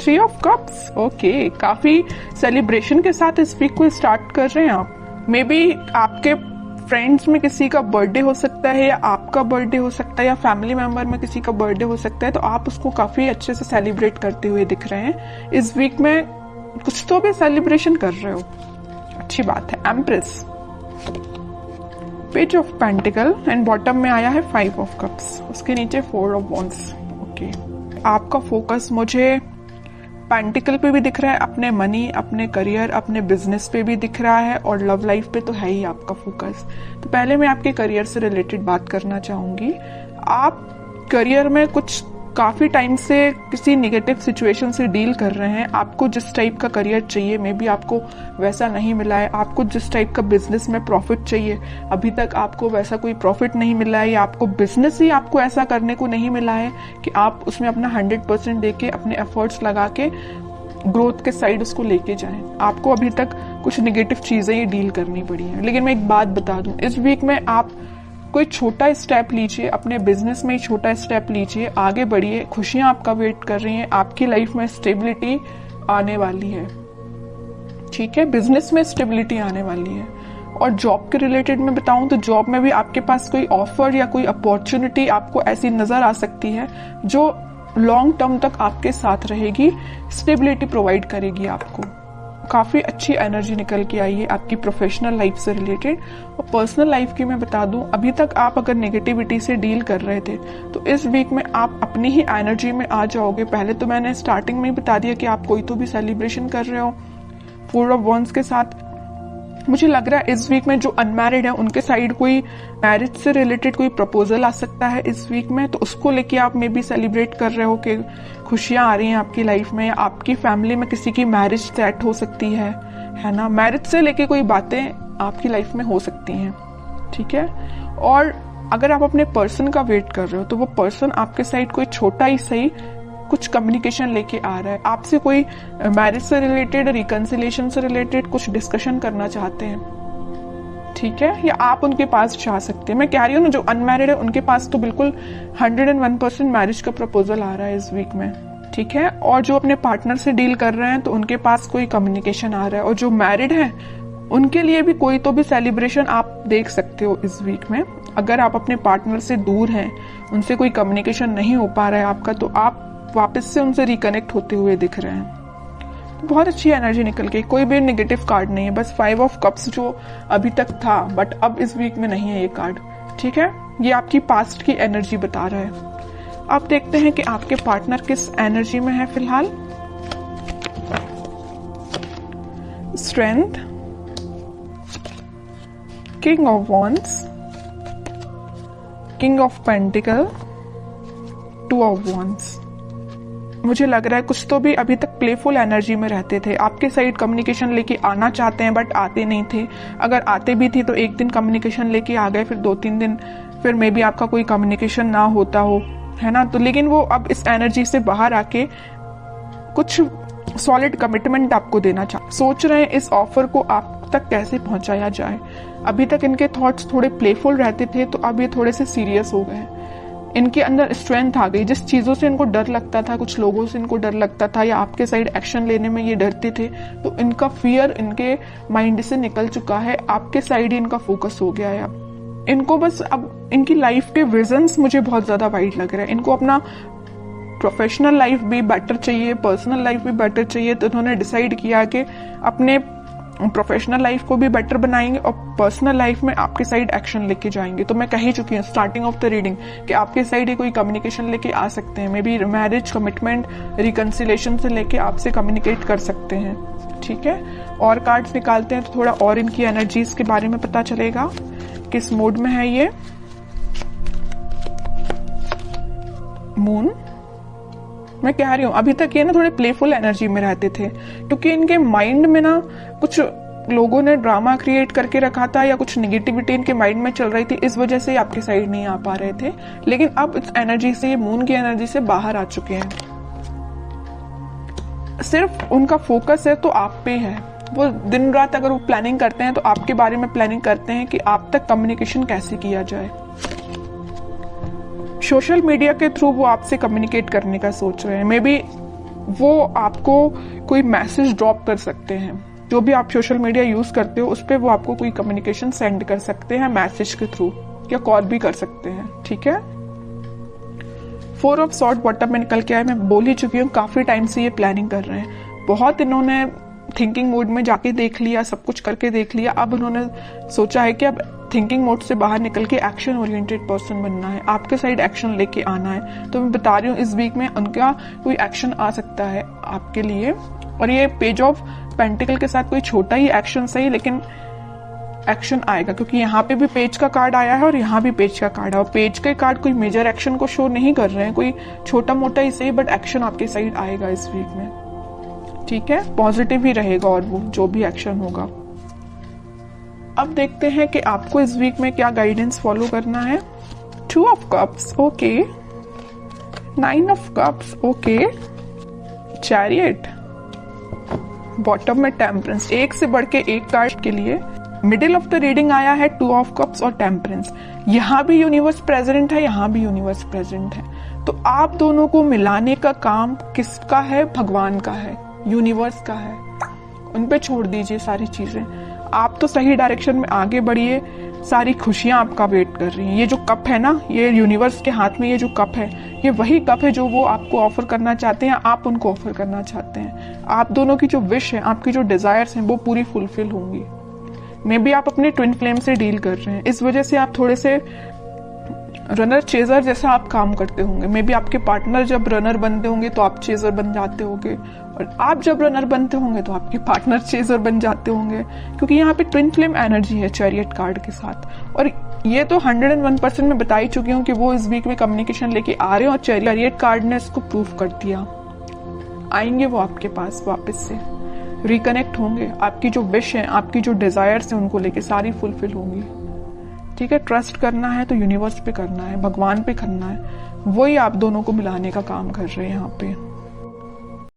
3 of cups, okay, काफी celebration के साथ इस वीक को स्टार्ट कर रहे हैं आप। मे बी आपके फ्रेंड्स में किसी का बर्थडे हो सकता है, या आपका बर्थडे हो सकता है, या फैमिली मेंबर में किसी का बर्थडे हो सकता है, तो आप उसको काफी अच्छे से सेलिब्रेट करते हुए दिख रहे हैं। इस वीक में कुछ तो भी सेलिब्रेशन कर रहे हो, अच्छी बात है। Empress, page of pentacle and bottom में आया है 5 ऑफ कप्स, उसके नीचे 4 ऑफ वॉन्ड्स। ओके, आपका फोकस मुझे पेंटिकल पे भी दिख रहा है, अपने मनी, अपने करियर, अपने बिजनेस पे भी दिख रहा है, और लव लाइफ पे तो है ही आपका फोकस। तो पहले मैं आपके करियर से रिलेटेड बात करना चाहूंगी। आप करियर में कुछ काफी टाइम से किसी नेगेटिव सिचुएशन से डील कर रहे हैं। आपको जिस टाइप का करियर चाहिए, मे बी आपको वैसा नहीं मिला है। आपको जिस टाइप का बिजनेस में प्रॉफिट चाहिए, अभी तक आपको वैसा कोई प्रॉफिट नहीं मिला है, या आपको बिजनेस ही आपको ऐसा करने को नहीं मिला है कि आप उसमें अपना 100% देके, अपने एफर्ट्स लगा के ग्रोथ के साइड उसको लेके जाएं। आपको अभी तक कुछ नेगेटिव चीजें ही डील करनी पड़ी हैं। लेकिन मैं एक बात बता दूं, इस वीक में आप कोई छोटा स्टेप लीजिए, अपने बिजनेस में ही छोटा स्टेप लीजिए, आगे बढ़िए, खुशियां आपका वेट कर रही हैं, आपकी लाइफ में स्टेबिलिटी आने वाली है। ठीक है, बिजनेस में स्टेबिलिटी आने वाली है। और जॉब के रिलेटेड में बताऊं तो जॉब में भी आपके पास कोई ऑफर या कोई अपॉर्चुनिटी आपको ऐसी नजर आ सकती है जो लॉन्ग टर्म तक आपके साथ रहेगी, स्टेबिलिटी प्रोवाइड करेगी आपको। काफी अच्छी एनर्जी निकल के आई है आपकी प्रोफेशनल लाइफ से रिलेटेड। और पर्सनल लाइफ की मैं बता दूं, अभी तक आप अगर नेगेटिविटी से डील कर रहे थे तो इस वीक में आप अपनी ही एनर्जी में आ जाओगे। पहले तो मैंने स्टार्टिंग में ही बता दिया कि आप कोई तो भी सेलिब्रेशन कर रहे हो 4 ऑफ वॉन्ड्स के साथ। मुझे लग रहा है इस वीक में जो अनमैरिड है उनके साइड कोई मैरिज से रिलेटेड कोई प्रपोजल आ सकता है इस वीक में, तो उसको लेके आप मे बी सेलिब्रेट कर रहे हो कि खुशियां आ रही हैं आपकी लाइफ में। आपकी फैमिली में किसी की मैरिज सेट हो सकती है ना। मैरिज से लेके कोई बातें आपकी लाइफ में हो सकती हैं, ठीक है। और अगर आप अपने पर्सन का वेट कर रहे हो तो वो पर्सन आपके साइड कोई छोटा ही सही कुछ कम्युनिकेशन लेके आ रहा है, आपसे कोई मैरिज से रिलेटेड, रिकंसिलेशन से रिलेटेड कुछ डिस्कशन करना चाहते हैं, ठीक है। या आप उनके पास जा सकते हैं। मैं कह रही हूँ ना, जो अनमैरिड है उनके पास तो बिल्कुल 101% मैरिज का प्रपोजल आ रहा है इस वीक में, ठीक है। और जो अपने पार्टनर से डील कर रहे हैं तो उनके पास कोई कम्युनिकेशन आ रहा है। और जो मैरिड है उनके लिए भी कोई तो भी सेलिब्रेशन आप देख सकते हो इस वीक में। अगर आप अपने पार्टनर से दूर हैं, उनसे कोई कम्युनिकेशन नहीं हो पा रहा है आपका, तो आप वापस से उनसे रिकनेक्ट होते हुए दिख रहे हैं। तो बहुत अच्छी एनर्जी निकल गई, कोई भी नेगेटिव कार्ड नहीं है। बस 5 ऑफ कप्स जो अभी तक था बट अब इस वीक में नहीं है ये कार्ड, ठीक है। ये आपकी पास्ट की एनर्जी बता रहा है। अब देखते हैं कि आपके पार्टनर किस एनर्जी में है फिलहाल। Strength, king of wands, king of pentacle, 2 of wands. मुझे लग रहा है कुछ तो भी अभी तक प्लेफुल एनर्जी में रहते थे, आपके साइड कम्युनिकेशन लेके आना चाहते हैं बट आते नहीं थे। अगर आते भी थे तो एक दिन कम्युनिकेशन लेके आ गए, फिर 2-3 दिन फिर मे बी आपका कोई कम्युनिकेशन ना होता हो, है ना। तो लेकिन वो अब इस एनर्जी से बाहर आके कुछ सॉलिड कमिटमेंट आपको देना सोच रहे हैं। इस ऑफर को आप तक कैसे पहुंचाया जाए। अभी तक इनके थॉट्स थोड़े प्लेफुल रहते थे, तो अब ये थोड़े से सीरियस हो गए। इनके अंदर स्ट्रेंथ आ गई। जिस चीजों से इनको डर लगता था, कुछ लोगों से इनको डर लगता था, या आपके साइड एक्शन लेने में ये डरते थे, तो इनका फियर इनके माइंड से निकल चुका है। आपके साइड ही इनका फोकस हो गया है। अब इनको बस अब इनकी लाइफ के विजन्स मुझे बहुत ज्यादा वाइड लग रहा है। इनको अपना प्रोफेशनल लाइफ भी बेटर चाहिए, पर्सनल लाइफ भी बेटर चाहिए। तो इन्होंने डिसाइड किया कि अपने प्रोफेशनल लाइफ को भी बेटर बनाएंगे और पर्सनल लाइफ में आपके साइड एक्शन लेके जाएंगे। तो मैं कह ही चुकी हूँ स्टार्टिंग ऑफ द रीडिंग कि आपके साइड ही कोई कम्युनिकेशन लेके आ सकते हैं। May be marriage, commitment, reconciliation से लेके आपसे कम्युनिकेट कर सकते हैं, ठीक है। और कार्ड्स निकालते हैं तो थोड़ा और इनकी एनर्जीज के बारे में पता चलेगा, किस मूड में है ये। मून, मैं कह रही हूँ अभी तक ये ना थोड़े प्लेफुल एनर्जी में रहते थे, क्योंकि इनके माइंड में ना कुछ लोगों ने ड्रामा क्रिएट करके रखा था या कुछ नेगेटिविटी इनके माइंड में चल रही थी, इस वजह से आपके साइड नहीं आ पा रहे थे। लेकिन अब इस एनर्जी से, ये मून की एनर्जी से बाहर आ चुके हैं। सिर्फ उनका फोकस है तो आप पे है। वो दिन रात अगर वो प्लानिंग करते हैं तो आपके बारे में प्लानिंग करते हैं कि आप तक कम्युनिकेशन कैसे किया जाए। सोशल मीडिया के थ्रू वो आपसे कम्युनिकेट करने का सोच रहे हैं। मे बी वो आपको कोई मैसेज ड्रॉप कर सकते हैं। जो भी आप सोशल मीडिया यूज करते हो उस पर वो आपको कोई कम्युनिकेशन सेंड कर सकते हैं मैसेज के थ्रू, या कॉल भी कर सकते हैं, ठीक है। 4 ऑफ सॉर्ड बॉटम में निकल के आया। मैं बोल ही चुकी हूँ काफी टाइम से ये प्लानिंग कर रहे हैं, बहुत इन्होंने थिंकिंग मोड में जाके देख लिया, सब कुछ करके देख लिया। अब उन्होंने सोचा है कि अब थिंकिंग मोड से बाहर निकल के एक्शन ओरिएंटेड पर्सन बनना है, आपके साइड एक्शन लेके आना है। तो मैं बता रही हूँ इस वीक में उनका कोई एक्शन आ सकता है आपके लिए। और ये पेज ऑफ पेंटिकल के साथ कोई छोटा ही एक्शन सही, लेकिन एक्शन आएगा, क्योंकि यहाँ पे भी पेज का कार्ड आया है और यहाँ भी पेज का कार्ड है। और पेज के कार्ड कोई मेजर एक्शन को शो नहीं कर रहे हैं, कोई छोटा मोटा ही सही, बट एक्शन आपके साइड आएगा इस वीक में, ठीक है। पॉजिटिव ही रहेगा और वो जो भी एक्शन होगा। अब देखते हैं कि आपको इस वीक में क्या गाइडेंस फॉलो करना है। 2 of cups, okay. 9 of cups, okay. Chariot, bottom में टेम्परेंस, एक से बढ़ के एक कार्ड के लिए। मिडिल ऑफ द रीडिंग आया है 2 ऑफ कप्स और टेम्परेंस। यहाँ भी यूनिवर्स प्रेजेंट है, यहाँ भी यूनिवर्स प्रेजेंट है। तो आप दोनों को मिलाने का काम किसका है? भगवान का है, यूनिवर्स का है। उन पे छोड़ दीजिए सारी चीजें, आप तो सही डायरेक्शन में आगे बढ़िए। सारी खुशियां आपका वेट कर रही हैं। ये जो कप है ना, ये यूनिवर्स के हाथ में ये जो कप है, ये वही कप है जो वो आपको ऑफर करना चाहते हैं, आप उनको ऑफर करना चाहते हैं। आप दोनों की जो विश है, आपकी जो डिजायर्स हैं, वो पूरी फुलफिल होंगी। मे बी आप अपने ट्विन फ्लेम से डील कर रहे हैं, इस वजह से आप थोड़े से रनर चेजर जैसा आप काम करते होंगे। मे बी आपके पार्टनर जब रनर बनते होंगे तो आप चेजर बन जाते होंगे, और आप जब रनर बनते होंगे तो आपके पार्टनर चेजर बन जाते होंगे, क्योंकि यहाँ पे ट्विन फ्लेम एनर्जी है चैरियट कार्ड के साथ। और ये तो 101% में बता ही चुकी हूँ कि वो इस वीक में कम्युनिकेशन लेके आ रहे हैं, और चैरियट कार्ड ने इसको प्रूफ कर दिया। आएंगे वो आपके पास वापस से, रिकनेक्ट होंगे। आपकी जो विश है, आपकी जो डिजायर्स है, उनको लेके सारी फुलफिल होंगी, ठीक है। ट्रस्ट करना है तो यूनिवर्स पे करना है, भगवान पे करना है, वही आप दोनों को मिलाने का काम कर रहे हैं यहाँ पे।